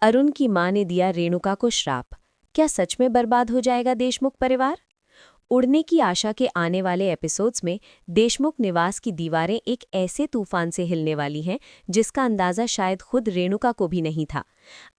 अरुण की मां ने दिया रेणुका को श्राप। क्या सच में बर्बाद हो जाएगा देशमुख परिवार? उड़ने की आशा के आने वाले एपिसोड्स में देशमुख निवास की दीवारें एक ऐसे तूफान से हिलने वाली हैं जिसका अंदाजा शायद खुद रेणुका को भी नहीं था।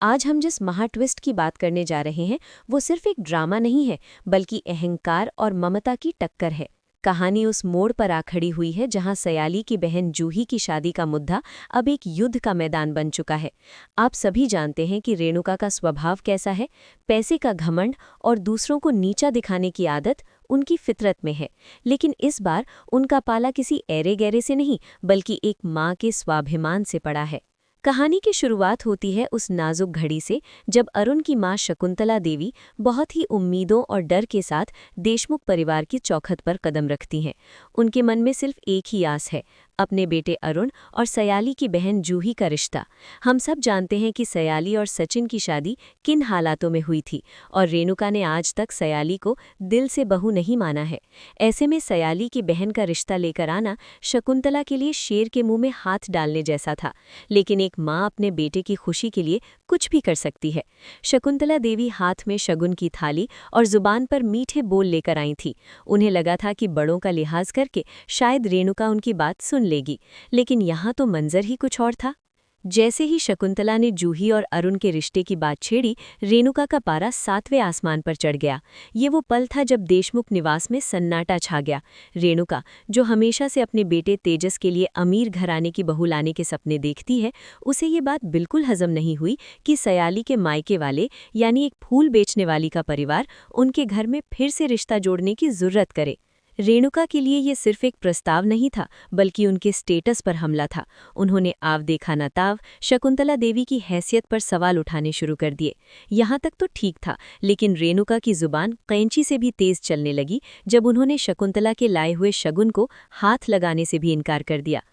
आज हम जिस महा ट्विस्ट की बात करने जा रहे हैं वो सिर्फ एक ड्रामा नहीं है, बल्कि अहंकार और ममता की टक्कर है। कहानी उस मोड़ पर आ खड़ी हुई है जहां सयाली की बहन जूही की शादी का मुद्दा अब एक युद्ध का मैदान बन चुका है। आप सभी जानते हैं कि रेणुका का स्वभाव कैसा है। पैसे का घमंड और दूसरों को नीचा दिखाने की आदत उनकी फितरत में है। लेकिन इस बार उनका पाला किसी ऐरे गैरे से नहीं, बल्कि एक माँ के स्वाभिमान से पड़ा है। कहानी की शुरुआत होती है उस नाजुक घड़ी से जब अरुण की मां शकुंतला देवी बहुत ही उम्मीदों और डर के साथ देशमुख परिवार की चौखट पर कदम रखती हैं। उनके मन में सिर्फ एक ही आस है, अपने बेटे अरुण और सयाली की बहन जूही का रिश्ता। हम सब जानते हैं कि सयाली और सचिन की शादी किन हालातों में हुई थी, और रेणुका ने आज तक सयाली को दिल से बहू नहीं माना है। ऐसे में सयाली की बहन का रिश्ता लेकर आना शकुंतला के लिए शेर के मुंह में हाथ डालने जैसा था। लेकिन एक माँ अपने बेटे की खुशी के लिए कुछ भी कर सकती है। शकुंतला देवी हाथ में शगुन की थाली और जुबान पर मीठे बोल लेकर आई थी। उन्हें लगा था कि बड़ों का लिहाज करके शायद रेणुका उनकी बात सुन लेगी, लेकिन यहाँ तो मंजर ही कुछ और था। जैसे ही शकुंतला ने जूही और अरुण के रिश्ते की बात छेड़ी, रेणुका का पारा 7वें आसमान पर चढ़ गया। ये वो पल था जब देशमुख निवास में सन्नाटा छा गया। रेणुका, जो हमेशा से अपने बेटे तेजस के लिए अमीर घराने की बहू लाने के सपने देखती है, उसे ये बात बिल्कुल हजम नहीं हुई कि सयाली के मायके वाले यानी एक फूल बेचने वाली का परिवार उनके घर में फिर से रिश्ता जोड़ने की जरूरत करे। रेणुका के लिए ये सिर्फ एक प्रस्ताव नहीं था, बल्कि उनके स्टेटस पर हमला था। उन्होंने आव देखा न ताव शकुंतला देवी की हैसियत पर सवाल उठाने शुरू कर दिए। यहाँ तक तो ठीक था, लेकिन रेणुका की जुबान कैंची से भी तेज चलने लगी जब उन्होंने शकुंतला के लाए हुए शगुन को हाथ लगाने से भी इनकार कर दिया।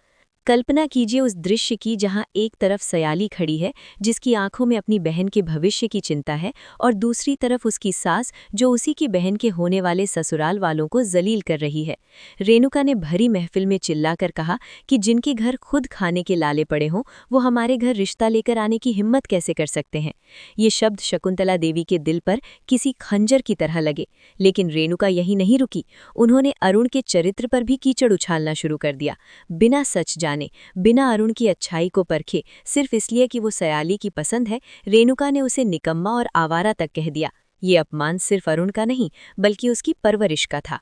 कल्पना कीजिए उस दृश्य की जहां एक तरफ सयाली खड़ी है जिसकी आंखों में अपनी बहन के भविष्य की चिंता है, और दूसरी तरफ उसकी सास जो उसी की बहन के होने वाले ससुराल वालों को जलील कर रही है। रेणुका ने भरी महफिल में चिल्लाकर कहा कि जिनके घर खुद खाने के लाले पड़े हों वो हमारे घर रिश्ता लेकर आने की हिम्मत कैसे कर सकते हैं। ये शब्द शकुंतला देवी के दिल पर किसी खंजर की तरह लगे। लेकिन रेणुका यही नहीं रुकी। उन्होंने अरुण के चरित्र पर भी कीचड़ उछालना शुरू कर दिया। बिना सच बिना अरुण की अच्छाई को परखे, सिर्फ इसलिए कि वो सयाली की पसंद है, रेणुका ने उसे निकम्मा और आवारा तक कह दिया। ये अपमान सिर्फ अरुण का नहीं, बल्कि उसकी परवरिश का था।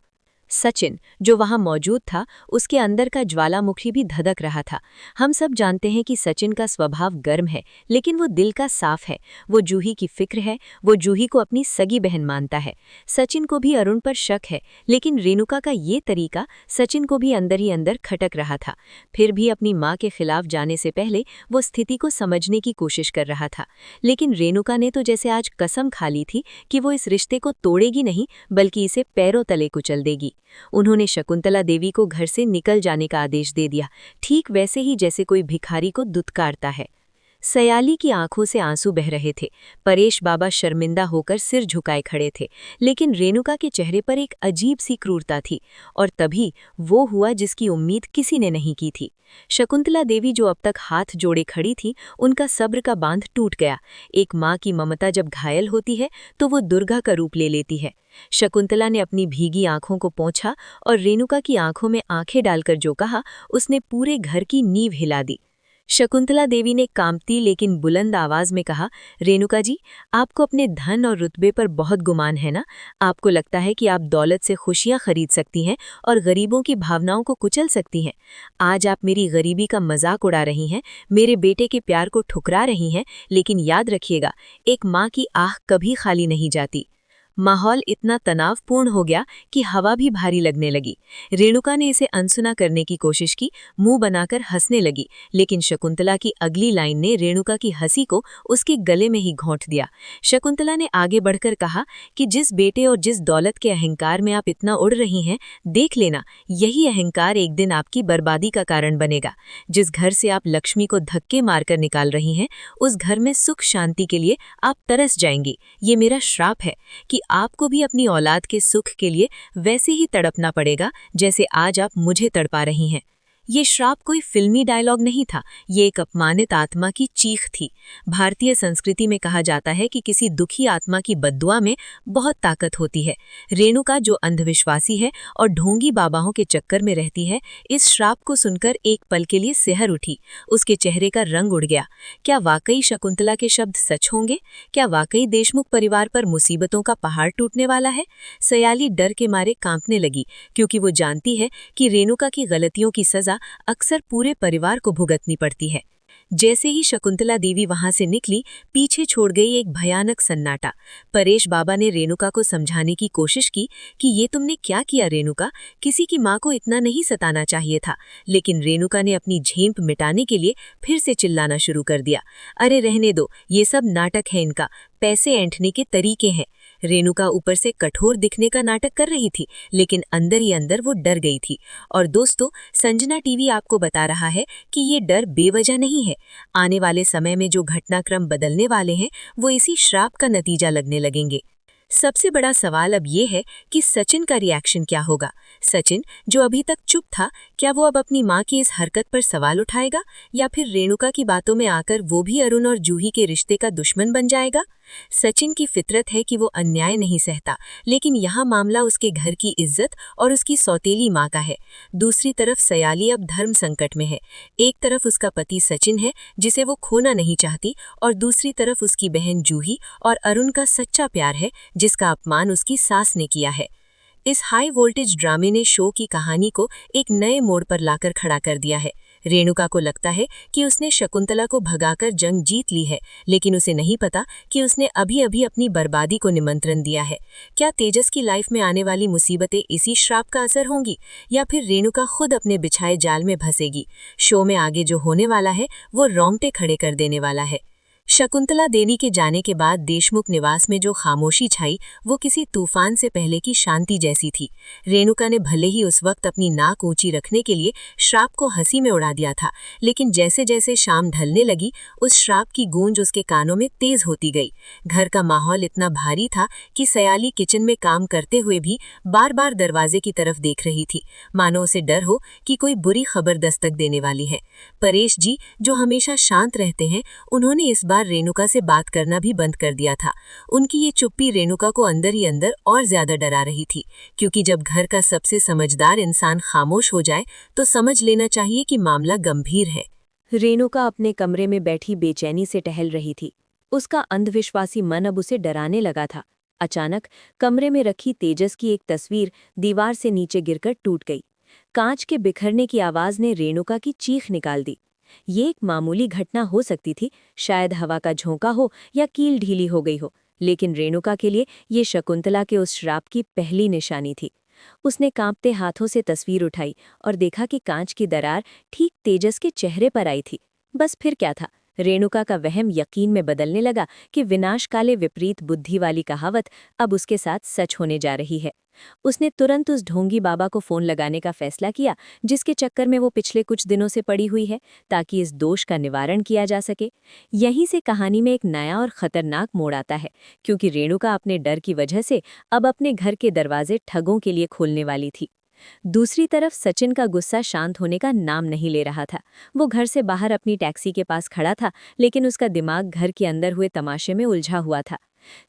सचिन, जो वहां मौजूद था, उसके अंदर का ज्वालामुखी भी धधक रहा था। हम सब जानते हैं कि सचिन का स्वभाव गर्म है, लेकिन वो दिल का साफ है। वो जूही की फिक्र है, वो जूही को अपनी सगी बहन मानता है। सचिन को भी अरुण पर शक है, लेकिन रेणुका का ये तरीका सचिन को भी अंदर ही अंदर खटक रहा था। फिर भी अपनी माँ के खिलाफ जाने से पहले वो स्थिति को समझने की कोशिश कर रहा था। लेकिन रेणुका ने तो जैसे आज कसम खा ली थी कि वो इस रिश्ते को तोड़ेगी नहीं, बल्कि इसे पैरों तले कुचल देगी। उन्होंने शकुंतला देवी को घर से निकल जाने का आदेश दे दिया, ठीक वैसे ही जैसे कोई भिखारी को दुत्कारता है। सयाली की आंखों से आंसू बह रहे थे। परेश बाबा शर्मिंदा होकर सिर झुकाए खड़े थे, लेकिन रेणुका के चेहरे पर एक अजीब सी क्रूरता थी। और तभी वो हुआ जिसकी उम्मीद किसी ने नहीं की थी। शकुंतला देवी, जो अब तक हाथ जोड़े खड़ी थी, उनका सब्र का बांध टूट गया। एक माँ की ममता जब घायल होती है तो वो दुर्गा का रूप ले लेती है। शकुंतला ने अपनी भीगी आंखों को पोंछा और रेणुका की आंखों में आंखें डालकर जो कहा, उसने पूरे घर की नींव हिला दी। शकुंतला देवी ने कांपती लेकिन बुलंद आवाज में कहा, रेणुका जी, आपको अपने धन और रुतबे पर बहुत गुमान है ना? आपको लगता है कि आप दौलत से खुशियां खरीद सकती हैं और गरीबों की भावनाओं को कुचल सकती हैं। आज आप मेरी गरीबी का मजाक उड़ा रही हैं, मेरे बेटे के प्यार को ठुकरा रही हैं, लेकिन याद रखिएगा, एक माँ की आह कभी खाली नहीं जाती। माहौल इतना तनावपूर्ण हो गया कि हवा भी भारी लगने लगी। रेणुका ने इसे अनसुना करने की कोशिश की, मुंह बनाकर हंसने लगी, लेकिन शकुंतला की अगली लाइन ने रेणुका की हंसी को उसके गले में ही घोंट दिया। शकुंतला ने आगे बढ़कर कहा कि जिस बेटे और जिस दौलत के अहंकार में आप इतना उड़ रही हैं, देख लेना, यही अहंकार एक दिन आपकी बर्बादी का कारण बनेगा। जिस घर से आप लक्ष्मी को धक्के मारकर निकाल रही हैं, उस घर में सुख शांति के लिए आप तरस जाएंगी। ये मेरा श्राप है कि आपको भी अपनी औलाद के सुख के लिए वैसे ही तड़पना पड़ेगा जैसे आज आप मुझे तड़पा रही हैं। ये श्राप कोई फिल्मी डायलॉग नहीं था, ये एक अपमानित आत्मा की चीख थी। भारतीय संस्कृति में कहा जाता है कि किसी दुखी आत्मा की बद्दुआ में बहुत ताकत होती है। रेणुका, जो अंधविश्वासी है और ढोंगी बाबाओं के चक्कर में रहती है, इस श्राप को सुनकर एक पल के लिए सिहर उठी। उसके चेहरे का रंग उड़ गया। क्या वाकई शकुंतला के शब्द सच होंगे? क्या वाकई देशमुख परिवार पर मुसीबतों का पहाड़ टूटने वाला है? सयाली डर के मारे कांपने लगी, क्योंकि वो जानती है कि रेणुका की गलतियों की सजा अक्सर पूरे परिवार को भुगतनी पड़ती है। जैसे ही शकुंतला देवी वहां से निकली, पीछे छोड़ गई एक भयानक सन्नाटा। परेश बाबा ने रेणुका को समझाने की कोशिश की कि ये तुमने क्या किया रेणुका, किसी की माँ को इतना नहीं सताना चाहिए था। लेकिन रेणुका ने अपनी झेंप मिटाने के लिए फिर से चिल्लाना शुरू कर दिया, अरे रहने दो, ये सब नाटक है इनका, पैसे ऐंठने के तरीके हैं। रेणुका ऊपर से कठोर दिखने का नाटक कर रही थी, लेकिन अंदर ही अंदर वो डर गई थी। और दोस्तों, संजना टीवी आपको बता रहा है कि ये डर बेवजह नहीं है। आने वाले समय में जो घटनाक्रम बदलने वाले हैं, वो इसी श्राप का नतीजा लगने लगेंगे। सबसे बड़ा सवाल अब ये है कि सचिन का रिएक्शन क्या होगा। सचिन, जो अभी तक चुप था, क्या वो अब अपनी माँ की इस हरकत पर सवाल उठाएगा, या फिर रेणुका की बातों में आकर वो भी अरुण और जूही के रिश्ते का दुश्मन बन जाएगा? सचिन की फितरत है कि वो अन्याय नहीं सहता, लेकिन यहाँ मामला उसके घर की इज्जत और उसकी सौतेली माँ का है। दूसरी तरफ सयाली अब धर्म संकट में है। एक तरफ उसका पति सचिन है, जिसे वो खोना नहीं चाहती, और दूसरी तरफ उसकी बहन जूही और अरुण का सच्चा प्यार है, जिसका अपमान उसकी सास ने किया है। इस हाई वोल्टेज ड्रामे ने शो की कहानी को एक नए मोड़ पर लाकर खड़ा कर दिया है। रेणुका को लगता है कि उसने शकुंतला को भगाकर जंग जीत ली है, लेकिन उसे नहीं पता कि उसने अभी अभी अपनी बर्बादी को निमंत्रण दिया है। क्या तेजस की लाइफ में आने वाली मुसीबतें इसी श्राप का असर होंगी, या फिर रेणुका खुद अपने बिछाए जाल में फंसेगी? शो में आगे जो होने वाला है, वो रोंगटे खड़े कर देने वाला है। शकुंतला देवी के जाने के बाद देशमुख निवास में जो खामोशी छाई, वो किसी तूफान से पहले की शांति जैसी थी। रेणुका ने भले ही उस वक्त अपनी नाक ऊंची रखने के लिए श्राप को हंसी में उड़ा दिया था, लेकिन जैसे जैसे शाम ढलने लगी, उस श्राप की गूंज उसके कानों में तेज होती गई। घर का माहौल इतना भारी था कि सयाली किचन में काम करते हुए भी बार बार दरवाजे की तरफ देख रही थी, मानो उसे डर हो कि कोई बुरी खबर दस्तक देने वाली है। परेश जी, जो हमेशा शांत रहते हैं, उन्होंने इस बार रेणुका से बात करना भी बंद कर दिया था। उनकी ये चुप्पी रेणुका को अंदर ही अंदर और ज्यादा डरा रही थी, क्योंकि जब घर का सबसे समझदार इंसान खामोश हो जाए तो समझ लेना चाहिए कि मामला गंभीर है। रेणुका अपने कमरे में बैठी बेचैनी से टहल रही थी। उसका अंधविश्वासी मन अब उसे डराने लगा था। अचानक कमरे में रखी तेजस की एक तस्वीर दीवार से नीचे गिरकर टूट गई। कांच के बिखरने की आवाज ने रेणुका की चीख निकाल दी। ये एक मामूली घटना हो सकती थी, शायद हवा का झोंका हो या कील ढीली हो गई हो, लेकिन रेणुका के लिए ये शकुंतला के उस श्राप की पहली निशानी थी। उसने कांपते हाथों से तस्वीर उठाई और देखा कि कांच की दरार ठीक तेजस के चेहरे पर आई थी। बस फिर क्या था, रेणुका का वहम यकीन में बदलने लगा कि विनाशकाले विपरीत बुद्धि वाली कहावत अब उसके साथ सच होने जा रही है। उसने तुरंत उस ढोंगी बाबा को फोन लगाने का फैसला किया, जिसके चक्कर में वो पिछले कुछ दिनों से पड़ी हुई है, ताकि इस दोष का निवारण किया जा सके। यहीं से कहानी में एक नया और खतरनाक मोड़ आता है, क्योंकि रेणुका अपने डर की वजह से अब अपने घर के दरवाजे ठगों के लिए खोलने वाली थी। दूसरी तरफ सचिन का गुस्सा शांत होने का नाम नहीं ले रहा था। वो घर से बाहर अपनी टैक्सी के पास खड़ा था, लेकिन उसका दिमाग घर के अंदर हुए तमाशे में उलझा हुआ था।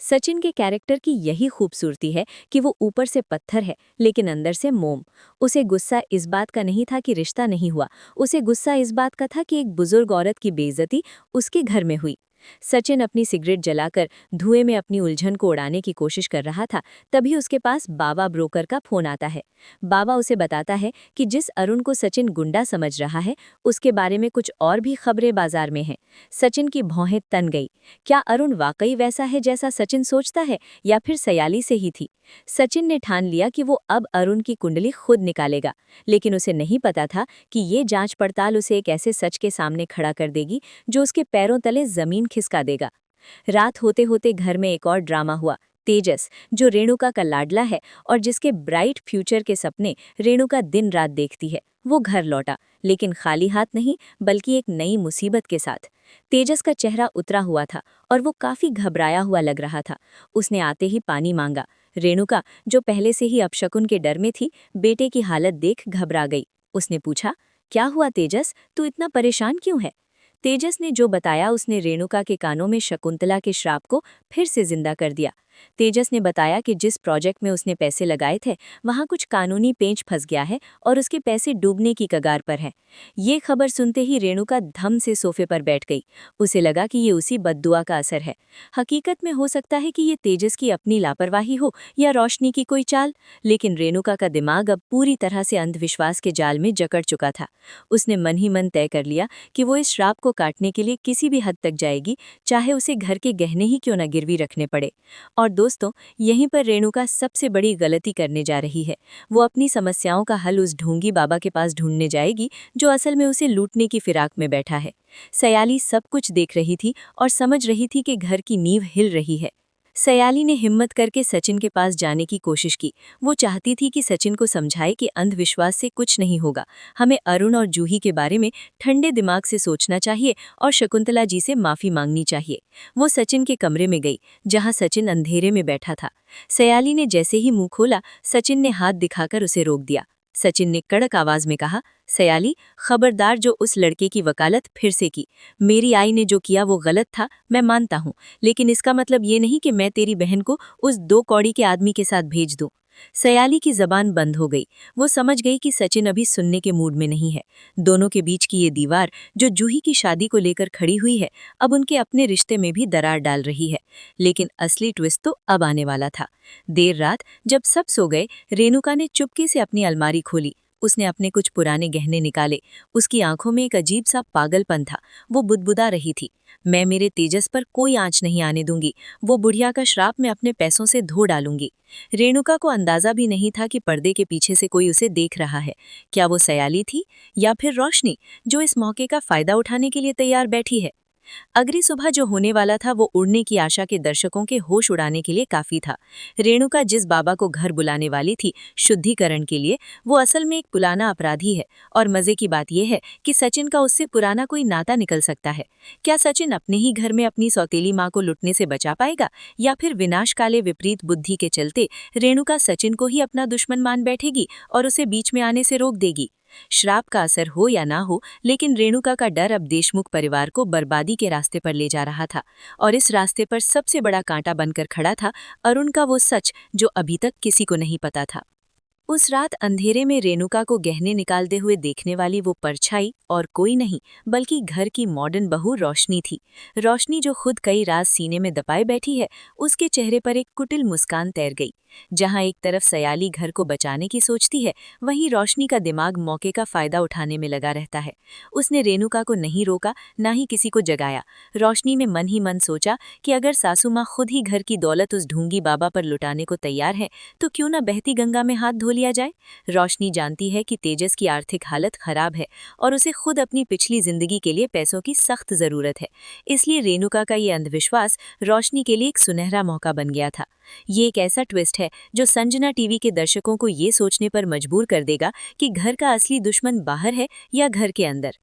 सचिन के कैरेक्टर की यही खूबसूरती है कि वो ऊपर से पत्थर है, लेकिन अंदर से मोम। उसे गुस्सा इस बात का नहीं था कि रिश्ता नहीं हुआ, उसे गुस्सा इस बात का था कि एक बुजुर्ग औरत की बेइज्जती उसके घर में हुई। सचिन अपनी सिगरेट जलाकर धुएं में अपनी उलझन को उड़ाने की कोशिश कर रहा था, तभी उसके पास बाबा ब्रोकर का फोन आता है। बाबा उसे बताता है कि जिस अरुण को सचिन गुंडा समझ रहा है, उसके बारे में कुछ और भी खबरें बाजार में हैं। सचिन की भौहें तन गई। क्या अरुण वाकई वैसा है जैसा सचिन सोचता है, या फिर सयाली से ही थी? सचिन ने ठान लिया कि वो अब अरुण की कुंडली खुद निकालेगा, लेकिन उसे नहीं पता था कि ये जांच पड़ताल उसे एक ऐसे सच के सामने खड़ा कर देगी जो उसके पैरों तले जमीन खिसका देगा। रात होते होते घर में एक और ड्रामा हुआ। तेजस, जो रेणुका का लाडला है और जिसके ब्राइट फ्यूचर के सपने रेणुका दिन रात देखती है, वो घर लौटा, लेकिन खाली हाथ नहीं, बल्कि एक नई मुसीबत के साथ। तेजस का चेहरा उतरा हुआ था और वो काफी घबराया हुआ लग रहा था। उसने आते ही पानी मांगा। रेणुका, जो पहले से ही अपशकुन के डर में थी, बेटे की हालत देख घबरा गई। उसने पूछा, क्या हुआ तेजस, तू इतना परेशान क्यों है? तेजस ने जो बताया उसने रेणुका के कानों में शकुंतला के श्राप को फिर से जिंदा कर दिया। तेजस ने बताया कि जिस प्रोजेक्ट में उसने पैसे लगाए थे वहां कुछ कानूनी पेंच फंस गया है और उसके पैसे डूबने की कगार पर हैं। ये खबर सुनते ही रेणुका धम से सोफे पर बैठ गई। उसे लगा कि ये उसी बद्दुआ का असर है। हकीकत में हो सकता है कि ये तेजस की अपनी लापरवाही हो या रोशनी की कोई चाल, लेकिन रेणुका का दिमाग अब पूरी तरह से अंधविश्वास के जाल में जकड़ चुका था। उसने मन ही मन तय कर लिया कि वो इस श्राप को काटने के लिए किसी भी हद तक जाएगी, चाहे उसे घर के गहने ही क्यों न गिरवी रखने पड़े। और दोस्तों, यहीं पर रेणुका सबसे बड़ी गलती करने जा रही है। वो अपनी समस्याओं का हल उस ढोंगी बाबा के पास ढूंढने जाएगी जो असल में उसे लूटने की फिराक में बैठा है। सयाली सब कुछ देख रही थी और समझ रही थी कि घर की नींव हिल रही है। सयाली ने हिम्मत करके सचिन के पास जाने की कोशिश की। वो चाहती थी कि सचिन को समझाए कि अंधविश्वास से कुछ नहीं होगा, हमें अरुण और जूही के बारे में ठंडे दिमाग से सोचना चाहिए और शकुंतला जी से माफी मांगनी चाहिए। वो सचिन के कमरे में गई जहां सचिन अंधेरे में बैठा था। सयाली ने जैसे ही मुंह खोला, सचिन ने हाथ दिखाकर उसे रोक दिया। सचिन ने कड़क आवाज में कहा, सयाली, खबरदार जो उस लड़के की वकालत फिर से की। मेरी आई ने जो किया वो गलत था, मैं मानता हूँ, लेकिन इसका मतलब ये नहीं कि मैं तेरी बहन को उस 2 कौड़ी के आदमी के साथ भेज दूं। सयाली की जबान बंद हो गई। वो समझ गई कि सचिन अभी सुनने के मूड में नहीं है। दोनों के बीच की ये दीवार जो जूही की शादी को लेकर खड़ी हुई है, अब उनके अपने रिश्ते में भी दरार डाल रही है। लेकिन असली ट्विस्ट तो अब आने वाला था। देर रात जब सब सो गए, रेणुका ने चुपके से अपनी अलमारी खोली। उसने अपने कुछ पुराने गहने निकाले। उसकी आंखों में एक अजीब सा पागलपन था। वो बुदबुदा रही थी, मैं मेरे तेजस पर कोई आंच नहीं आने दूंगी। वो बुढ़िया का श्राप मैं अपने पैसों से धो डालूंगी। रेणुका को अंदाजा भी नहीं था कि पर्दे के पीछे से कोई उसे देख रहा है। क्या वो सयाली थी या फिर रोशनी, जो इस मौके का फायदा उठाने के लिए तैयार बैठी है? अगली सुबह जो होने वाला था वो उड़ने की आशा के दर्शकों के होश उड़ाने के लिए काफी था। रेणुका जिस बाबा को घर बुलाने वाली थी शुद्धिकरण के लिए, वो असल में एक पुराना अपराधी है। और मजे की बात यह है कि सचिन का उससे पुराना कोई नाता निकल सकता है। क्या सचिन अपने ही घर में अपनी सौतेली माँ को लुटने से बचा पाएगा, या फिर विनाशकाले विपरीत बुद्धि के चलते रेणुका सचिन को ही अपना दुश्मन मान बैठेगी और उसे बीच में आने से रोक देगी? श्राप का असर हो या ना हो, लेकिन रेणुका का डर अब देशमुख परिवार को बर्बादी के रास्ते पर ले जा रहा था। और इस रास्ते पर सबसे बड़ा कांटा बनकर खड़ा था अरुण का वो सच जो अभी तक किसी को नहीं पता था। उस रात अंधेरे में रेणुका को गहने निकालते हुए देखने वाली वो परछाई और कोई नहीं बल्कि घर की मॉडर्न बहू रोशनी थी। रोशनी जो खुद कई रात सीने में दबाए बैठी है, उसके चेहरे पर एक कुटिल मुस्कान तैर गई। जहां एक तरफ सयाली घर को बचाने की सोचती है, वहीं रोशनी का दिमाग मौके का फायदा उठाने में लगा रहता है। उसने रेणुका को नहीं रोका, ना ही किसी को जगाया। रोशनी ने मन ही मन सोचा कि अगर सासू माँ खुद ही घर की दौलत उस ढूंगी बाबा पर लुटाने को तैयार है, तो क्यों न बहती गंगा में हाथ धो लिया जाए। रोशनी जानती है कि तेजस की आर्थिक हालत खराब है और उसे खुद अपनी पिछली जिंदगी के लिए पैसों की सख्त जरूरत है। इसलिए रेणुका का ये अंधविश्वास रोशनी के लिए एक सुनहरा मौका बन गया था। ये एक ऐसा ट्विस्ट है जो संजना टीवी के दर्शकों को ये सोचने पर मजबूर कर देगा कि घर का असली दुश्मन बाहर है या घर के अंदर।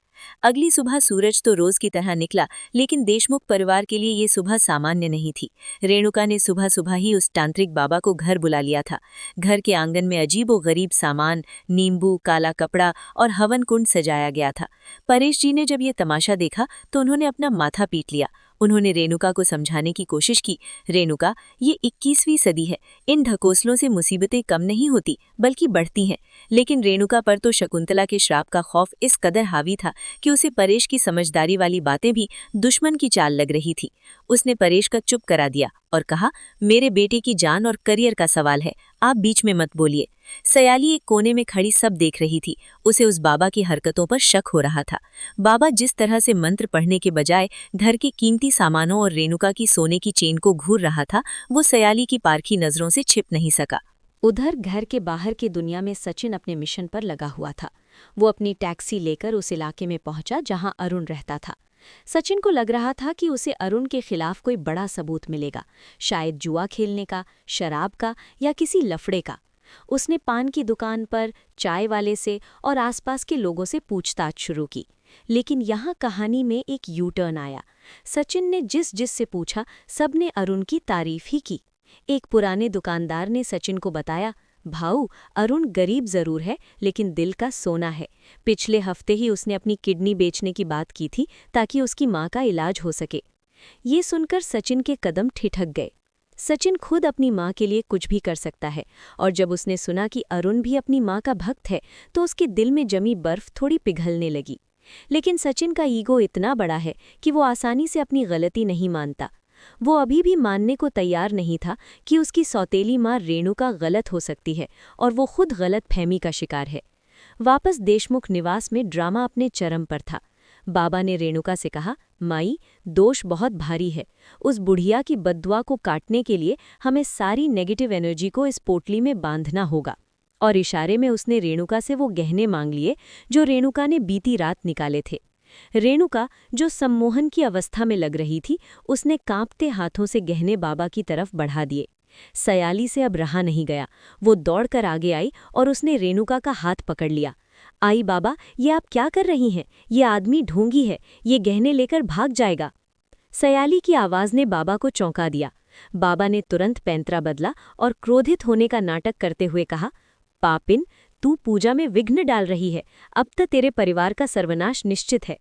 अगली सुबह सूरज तो रोज की तरह निकला, लेकिन देशमुख परिवार के लिए ये सुबह सामान्य नहीं थी। रेणुका ने सुबह सुबह ही उस तांत्रिक बाबा को घर बुला लिया था। घर के आंगन में अजीबोगरीब सामान, नींबू, काला कपड़ा और हवन कुंड सजाया गया था। परेश जी ने जब ये तमाशा देखा तो उन्होंने अपना माथा पीट लिया। उन्होंने रेणुका को समझाने की कोशिश की, रेणुका, ये 21वीं सदी है, इन ढकोसलों से मुसीबतें कम नहीं होती बल्कि बढ़ती हैं। लेकिन रेणुका पर तो शकुंतला के श्राप का खौफ इस कदर हावी था कि उसे परेश की समझदारी वाली बातें भी दुश्मन की चाल लग रही थी। उसने परेश का चुप करा दिया और कहा, मेरे बेटे की जान और करियर का सवाल है, आप बीच में मत बोलिए। सयाली एक कोने में खड़ी सब देख रही थी। उसे उस बाबा की हरकतों पर शक हो रहा था। बाबा जिस तरह से मंत्र पढ़ने के बजाय घर के कीमती सामानों और रेणुका की सोने की चेन को घूर रहा था, वो सयाली की पारखी नजरों से छिप नहीं सका। उधर घर के बाहर की दुनिया में सचिन अपने मिशन पर लगा हुआ था। वो अपनी टैक्सी लेकर उस इलाके में पहुंचा जहां अरुण रहता था। सचिन को लग रहा था कि उसे अरुण के खिलाफ कोई बड़ा सबूत मिलेगा, शायद जुआ खेलने का, शराब का या किसी लफड़े का। उसने पान की दुकान पर चाय वाले से और आसपास के लोगों से पूछताछ शुरू की। लेकिन यहाँ कहानी में एक यू टर्न आया। सचिन ने जिस से पूछा, सबने अरुण की तारीफ ही की। एक पुराने दुकानदार ने सचिन को बताया, भाऊ, अरुण गरीब जरूर है लेकिन दिल का सोना है। पिछले हफ्ते ही उसने अपनी किडनी बेचने की बात की थी ताकि उसकी माँ का इलाज हो सके। ये सुनकर सचिन के कदम ठिठक गए। सचिन खुद अपनी माँ के लिए कुछ भी कर सकता है, और जब उसने सुना कि अरुण भी अपनी माँ का भक्त है तो उसके दिल में जमी बर्फ थोड़ी पिघलने लगी। लेकिन सचिन का ईगो इतना बड़ा है कि वो आसानी से अपनी गलती नहीं मानता। वो अभी भी मानने को तैयार नहीं था कि उसकी सौतेली माँ रेणुका गलत हो सकती है और वो खुद गलत फहमी का शिकार है। वापस देशमुख निवास में ड्रामा अपने चरम पर था। बाबा ने रेणुका से कहा, माई, दोष बहुत भारी है। उस बुढ़िया की बद्दुआ को काटने के लिए हमें सारी नेगेटिव एनर्जी को इस पोटली में बांधना होगा। और इशारे में उसने रेणुका से वो गहने मांग लिए जो रेणुका ने बीती रात निकाले थे। रेणुका, जो सम्मोहन की अवस्था में लग रही थी, उसने कांपते हाथों से गहने बाबा की तरफ बढ़ा दिए। सयाली से अब रहा नहीं गया। वो दौड़कर आगे आई और उसने रेणुका का हाथ पकड़ लिया। आई बाबा, ये आप क्या कर रही हैं? ये आदमी ढोंगी है, ये गहने लेकर भाग जाएगा। सयाली की आवाज ने बाबा को चौंका दिया। बाबा ने तुरंत पैंतरा बदला और क्रोधित होने का नाटक करते हुए कहा, पापिन, तू पूजा में विघ्न डाल रही है। अब तो तेरे परिवार का सर्वनाश निश्चित है।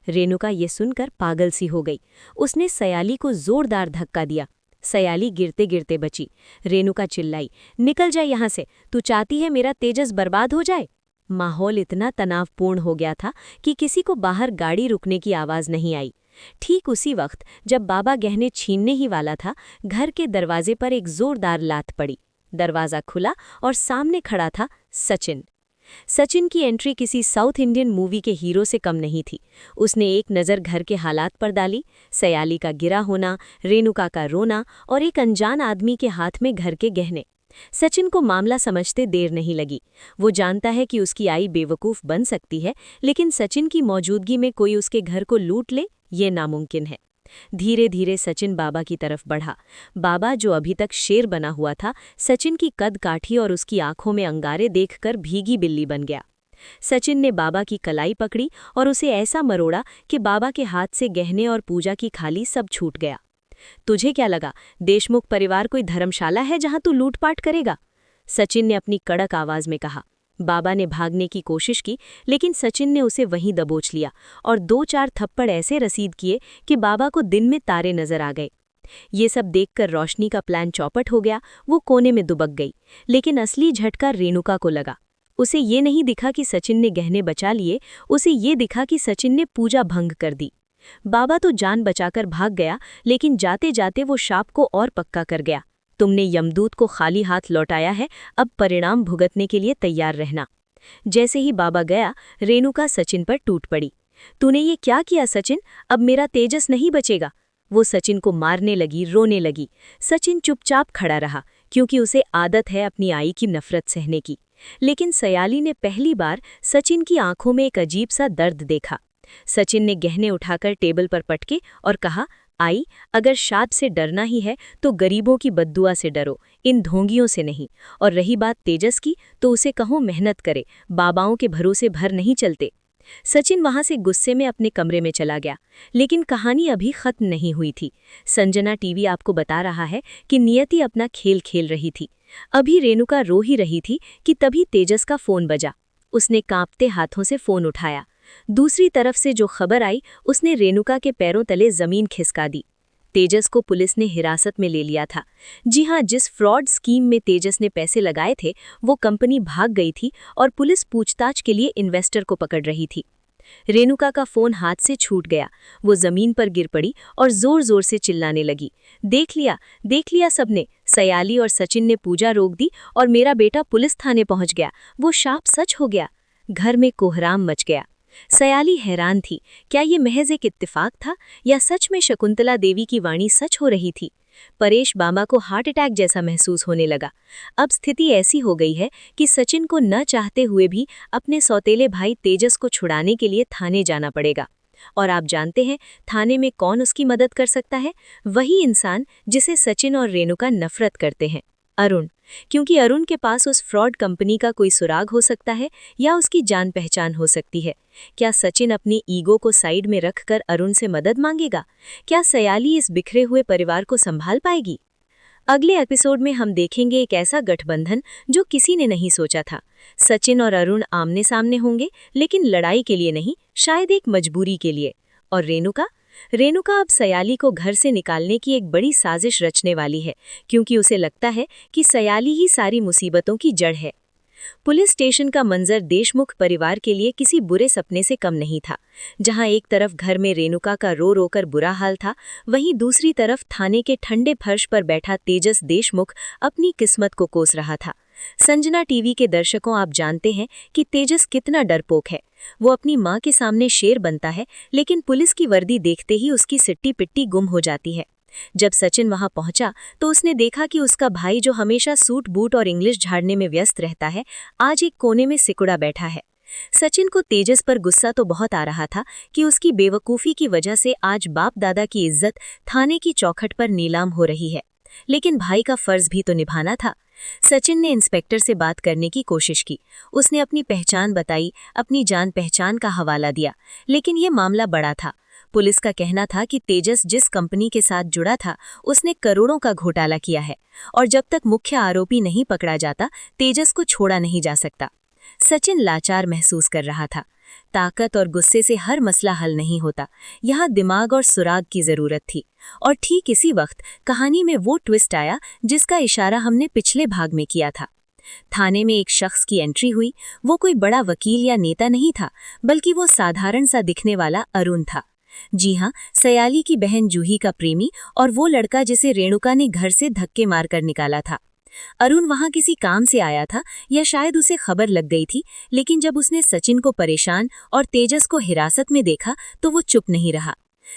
रेणुका ये सुनकर पागल सी हो गई। उसने सयाली को जोरदार धक्का दिया। सयाली गिरते गिरते बची। रेणुका चिल्लाई, निकल जाए यहाँ से। तू चाहती है मेरा तेजस बर्बाद हो जाए? माहौल इतना तनावपूर्ण हो गया था कि किसी को बाहर गाड़ी रुकने की आवाज नहीं आई। ठीक उसी वक्त जब बाबा गहने छीनने ही वाला था, घर के दरवाजे पर एक जोरदार लात पड़ी। दरवाजा खुला और सामने खड़ा था सचिन। सचिन की एंट्री किसी साउथ इंडियन मूवी के हीरो से कम नहीं थी। उसने एक नज़र घर के हालात पर डाली, सयाली का गिरा होना, रेणुका का रोना और एक अनजान आदमी के हाथ में घर के गहने। सचिन को मामला समझते देर नहीं लगी। वो जानता है कि उसकी आई बेवकूफ़ बन सकती है, लेकिन सचिन की मौजूदगी में कोई उसके घर को लूट ले, ये नामुमकिन है। धीरे धीरे सचिन बाबा की तरफ बढ़ा। बाबा, जो अभी तक शेर बना हुआ था, सचिन की कद काठी और उसकी आंखों में अंगारे देखकर भीगी बिल्ली बन गया। सचिन ने बाबा की कलाई पकड़ी और उसे ऐसा मरोड़ा कि बाबा के हाथ से गहने और पूजा की थाली सब छूट गया। तुझे क्या लगा, देशमुख परिवार कोई धर्मशाला है जहां तू लूटपाट करेगा? सचिन ने अपनी कड़क आवाज में कहा। बाबा ने भागने की कोशिश की, लेकिन सचिन ने उसे वहीं दबोच लिया और 2-4 थप्पड़ ऐसे रसीद किए कि बाबा को दिन में तारे नजर आ गए। ये सब देखकर रोशनी का प्लान चौपट हो गया। वो कोने में दुबक गई। लेकिन असली झटका रेणुका को लगा। उसे ये नहीं दिखा कि सचिन ने गहने बचा लिए, उसे ये दिखा कि सचिन ने पूजा भंग कर दी। बाबा तो जान बचाकर भाग गया, लेकिन जाते जाते वो शाप को और पक्का कर गया। तुमने यमदूत को खाली हाथ लौटाया है, अब परिणाम भुगतने के लिए तैयार रहना। जैसे ही बाबा गया, रेणुका सचिन पर टूट पड़ी। तूने ये क्या किया सचिन? अब मेरा तेजस नहीं बचेगा। वो सचिन को मारने लगी, रोने लगी। सचिन चुपचाप खड़ा रहा, क्योंकि उसे आदत है अपनी आई की नफरत सहने की। लेकिन सयाली ने पहली बार सचिन की आंखों में एक अजीब सा दर्द देखा। सचिन ने गहने उठाकर टेबल पर पटके और कहा, आई, अगर शाद से डरना ही है तो गरीबों की बद्दुआ से डरो, इन ढोंगियों से नहीं। और रही बात तेजस की, तो उसे कहो मेहनत करे, बाबाओं के भरोसे भर नहीं चलते। सचिन वहां से गुस्से में अपने कमरे में चला गया। लेकिन कहानी अभी खत्म नहीं हुई थी। संजना टीवी आपको बता रहा है कि नियति अपना खेल खेल रही थी। अभी रेणुका रो ही रही थी कि तभी तेजस का फोन बजा। उसने कांपते हाथों से फोन उठाया। दूसरी तरफ से जो खबर आई, उसने रेणुका के पैरों तले जमीन खिसका दी। तेजस को पुलिस ने हिरासत में ले लिया था। जी हां, जिस फ्रॉड स्कीम में तेजस ने पैसे लगाए थे, वो कंपनी भाग गई थी और पुलिस पूछताछ के लिए इन्वेस्टर को पकड़ रही थी। रेणुका का फोन हाथ से छूट गया। वो जमीन पर गिर पड़ी और जोर जोर से चिल्लाने लगी, देख लिया सबने। सयाली और सचिन ने पूजा रोक दी और मेरा बेटा पुलिस थाने पहुंच गया। वो शाप सच हो गया। घर में कोहराम मच गया। सयाली हैरान थी, क्या ये महज एक इत्तेफाक था या सच में शकुंतला देवी की वाणी सच हो रही थी? परेश बाबा को हार्ट अटैक जैसा महसूस होने लगा। अब स्थिति ऐसी हो गई है कि सचिन को न चाहते हुए भी अपने सौतेले भाई तेजस को छुड़ाने के लिए थाने जाना पड़ेगा। और आप जानते हैं थाने में कौन उसकी मदद कर सकता है? वही इंसान जिसे सचिन और रेणुका नफरत करते हैं, अरुण। क्योंकि अरुण के पास उस फ्रॉड कंपनी का कोई सुराग हो सकता है या उसकी जान पहचान हो सकती है। क्या सचिन अपनी ईगो को साइड में रखकर अरुण से मदद मांगेगा? क्या सयाली इस बिखरे हुए परिवार को संभाल पाएगी? अगले एपिसोड में हम देखेंगे एक ऐसा गठबंधन जो किसी ने नहीं सोचा था। सचिन और अरुण आमने सामने होंगे, लेकिन लड़ाई के लिए नहीं, शायद एक मजबूरी के लिए। और रेणुका अब सयाली को घर से निकालने की एक बड़ी साजिश रचने वाली है, क्योंकि उसे लगता है कि सयाली ही सारी मुसीबतों की जड़ है। पुलिस स्टेशन का मंजर देशमुख परिवार के लिए किसी बुरे सपने से कम नहीं था। जहां एक तरफ घर में रेणुका का रो रोकर बुरा हाल था, वहीं दूसरी तरफ थाने के ठंडे फर्श पर बैठा तेजस देशमुख अपनी किस्मत को कोस रहा था। संजना टीवी के दर्शकों, आप जानते हैं कि तेजस कितना डरपोक है। वो अपनी मां के सामने शेर बनता है, लेकिन पुलिस की वर्दी देखते ही उसकी सिट्टी पिट्टी गुम हो जाती है। जब सचिन वहां पहुंचा तो उसने देखा कि उसका भाई, जो हमेशा सूट बूट और इंग्लिश झाड़ने में व्यस्त रहता है, आज एक कोने में सिकुड़ा बैठा है। सचिन को तेजस पर गुस्सा तो बहुत आ रहा था कि उसकी बेवकूफ़ी की वजह से आज बाप दादा की इज्जत थाने की चौखट पर नीलाम हो रही है, लेकिन भाई का फर्ज भी तो निभाना था। सचिन ने इंस्पेक्टर से बात करने की कोशिश की। उसने अपनी पहचान बताई, अपनी जान पहचान का हवाला दिया, लेकिन ये मामला बड़ा था। पुलिस का कहना था कि तेजस जिस कंपनी के साथ जुड़ा था, उसने करोड़ों का घोटाला किया है, और जब तक मुख्य आरोपी नहीं पकड़ा जाता, तेजस को छोड़ा नहीं जा सकता। सचिन लाचार महसूस कर रहा था। ताकत और गुस्से से हर मसला हल नहीं होता, यहाँ दिमाग और सुराग की जरूरत थी। और ठीक इसी वक्त कहानी में वो ट्विस्ट आया जिसका इशारा हमने पिछले भाग में किया था। थाने में एक शख्स की एंट्री हुई। वो कोई बड़ा वकील या नेता नहीं था, बल्कि वो साधारण सा दिखने वाला अरुण था। जी हाँ, सयाली की बहन जूही का प्रेमी, और वो लड़का जिसे रेणुका ने घर से धक्के मारकर निकाला था। अरुण वहां किसी काम से आया था, या शायद उसे खबर लग गई थी, लेकिन जब उसने सचिन को परेशान और तेजस को हिरासत में देखा तो वो चुप नहीं रहा।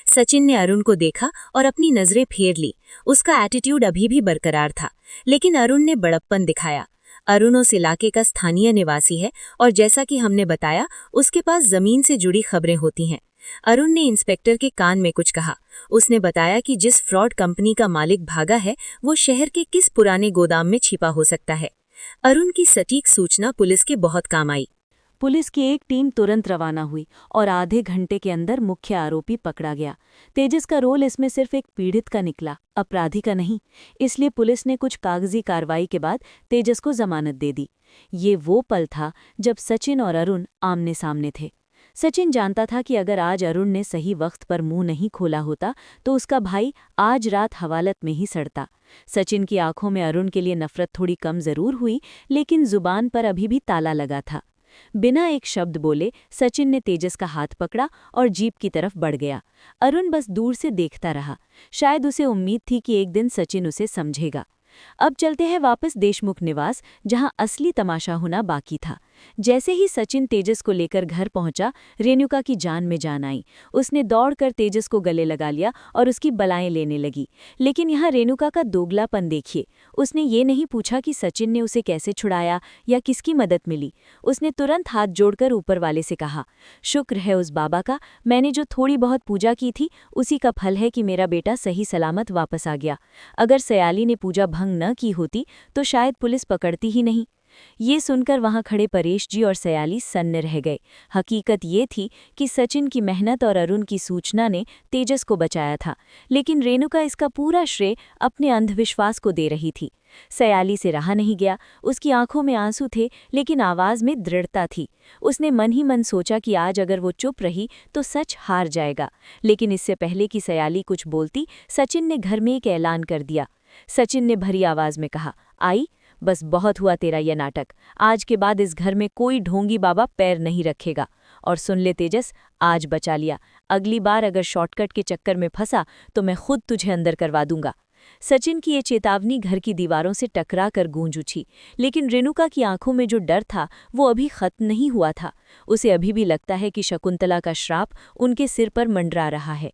सचिन ने अरुण को देखा और अपनी नजरें फेर ली। उसका एटीट्यूड अभी भी बरकरार था, लेकिन अरुण ने बड़प्पन दिखाया। अरुण उस इलाके का स्थानीय निवासी है, और जैसा कि हमने बताया, उसके पास जमीन से जुड़ी खबरें होती हैं। अरुण ने इंस्पेक्टर के कान में कुछ कहा। उसने बताया कि जिस फ्रॉड कंपनी का मालिक भागा है, वो शहर के किस पुराने गोदाम में छिपा हो सकता है। अरुण की सटीक सूचना पुलिस के बहुत काम आई। पुलिस की एक टीम तुरंत रवाना हुई और आधे घंटे के अंदर मुख्य आरोपी पकड़ा गया। तेजस का रोल इसमें सिर्फ एक पीड़ित का निकला, अपराधी का नहीं। इसलिए पुलिस ने कुछ कागजी कार्रवाई के बाद तेजस को जमानत दे दी। ये वो पल था जब सचिन और अरुण आमने सामने थे। सचिन जानता था कि अगर आज अरुण ने सही वक्त पर मुंह नहीं खोला होता तो उसका भाई आज रात हवालत में ही सड़ता। सचिन की आंखों में अरुण के लिए नफरत थोड़ी कम जरूर हुई, लेकिन जुबान पर अभी भी ताला लगा था। बिना एक शब्द बोले सचिन ने तेजस का हाथ पकड़ा और जीप की तरफ बढ़ गया। अरुण बस दूर से देखता रहा। शायद उसे उम्मीद थी कि एक दिन सचिन उसे समझेगा। अब चलते हैं वापस देशमुख निवास, जहां असली तमाशा होना बाकी था। जैसे ही सचिन तेजस को लेकर घर पहुंचा, रेणुका की जान में जान आई। उसने दौड़कर तेजस को गले लगा लिया और उसकी बलाएं लेने लगी। लेकिन यहाँ रेणुका का दोगलापन देखिए। उसने ये नहीं पूछा कि सचिन ने उसे कैसे छुड़ाया या किसकी मदद मिली। उसने तुरंत हाथ जोड़कर ऊपर वाले से कहा, शुक्र है उस बाबा का, मैंने जो थोड़ी बहुत पूजा की थी उसी का फल है कि मेरा बेटा सही सलामत वापस आ गया। अगर सयाली ने पूजा भंग न की होती तो शायद पुलिस पकड़ती ही नहीं। ये सुनकर वहां खड़े परेश जी और सयाली सन्न रह गए। हकीकत ये थी कि सचिन की मेहनत और अरुण की सूचना ने तेजस को बचाया था, लेकिन रेणुका इसका पूरा श्रेय अपने अंधविश्वास को दे रही थी। सयाली से रहा नहीं गया। उसकी आंखों में आंसू थे, लेकिन आवाज में दृढ़ता थी। उसने मन ही मन सोचा कि आज अगर वो चुप रही तो सच हार जाएगा। लेकिन इससे पहले कि सयाली कुछ बोलती, सचिन ने घर में एक ऐलान कर दिया। सचिन ने भरी आवाज में कहा, आई, बस बहुत हुआ तेरा यह नाटक। आज के बाद इस घर में कोई ढोंगी बाबा पैर नहीं रखेगा। और सुन ले तेजस, आज बचा लिया, अगली बार अगर शॉर्टकट के चक्कर में फंसा तो मैं खुद तुझे अंदर करवा दूंगा। सचिन की ये चेतावनी घर की दीवारों से टकरा कर गूंज उठी, लेकिन रेणुका की आंखों में जो डर था वो अभी खत्म नहीं हुआ था। उसे अभी भी लगता है कि शकुंतला का श्राप उनके सिर पर मंडरा रहा है।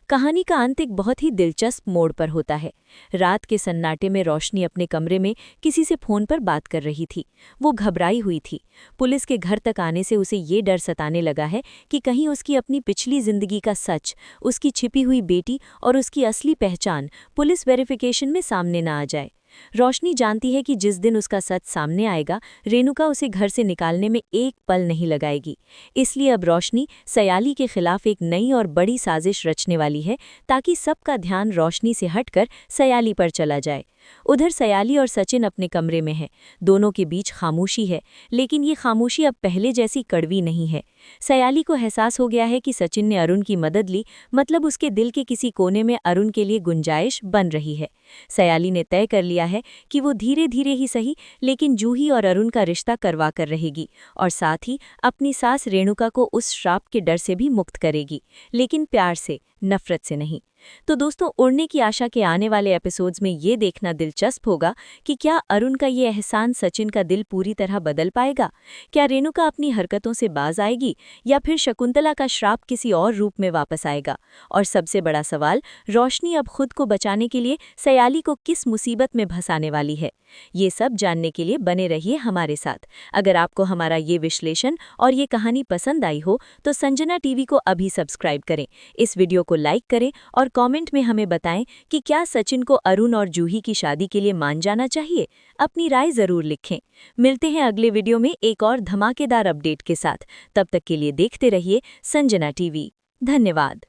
कहानी का अंत एक बहुत ही दिलचस्प मोड़ पर होता है। रात के सन्नाटे में रोशनी अपने कमरे में किसी से फोन पर बात कर रही थी। वो घबराई हुई थी। पुलिस के घर तक आने से उसे ये डर सताने लगा है कि कहीं उसकी अपनी पिछली जिंदगी का सच, उसकी छिपी हुई बेटी और उसकी असली पहचान पुलिस वेरिफिकेशन में सामने न आ जाए। रोशनी जानती है कि जिस दिन उसका सच सामने आएगा, रेणुका उसे घर से निकालने में एक पल नहीं लगाएगी। इसलिए अब रोशनी सयाली के खिलाफ एक नई और बड़ी साजिश रचने वाली है, ताकि सबका ध्यान रोशनी से हटकर सयाली पर चला जाए। उधर सयाली और सचिन अपने कमरे में हैं। दोनों के बीच खामोशी है, लेकिन ये खामोशी अब पहले जैसी कड़वी नहीं है। सयाली को एहसास हो गया है कि सचिन ने अरुण की मदद ली, मतलब उसके दिल के किसी कोने में अरुण के लिए गुंजाइश बन रही है। सयाली ने तय कर लिया है कि वो धीरे धीरे ही सही, लेकिन जूही और अरुण का रिश्ता करवा कर रहेगी और साथ ही अपनी सास रेणुका को उस श्राप के डर से भी मुक्त करेगी, लेकिन प्यार से, नफरत से नहीं। तो दोस्तों, उड़ने की आशा के आने वाले एपिसोड्स में ये देखना दिलचस्प होगा कि क्या अरुण का ये एहसान सचिन का दिल पूरी तरह बदल पाएगा? क्या रेणुका अपनी हरकतों से बाज आएगी या फिर शकुंतला का श्राप किसी और रूप में वापस आएगा? और सबसे बड़ा सवाल, रोशनी अब खुद को बचाने के लिए सयाली को किस मुसीबत में फंसाने वाली है? ये सब जानने के लिए बने रहिए हमारे साथ। अगर आपको हमारा ये विश्लेषण और ये कहानी पसंद आई हो तो संजना टीवी को अभी सब्सक्राइब करें, इस वीडियो को लाइक करें और कमेंट में हमें बताएं कि क्या सचिन को अरुण और जूही की शादी के लिए मान जाना चाहिए। अपनी राय जरूर लिखें। मिलते हैं अगले वीडियो में एक और धमाकेदार अपडेट के साथ। तब तक के लिए देखते रहिए संजना टीवी। धन्यवाद।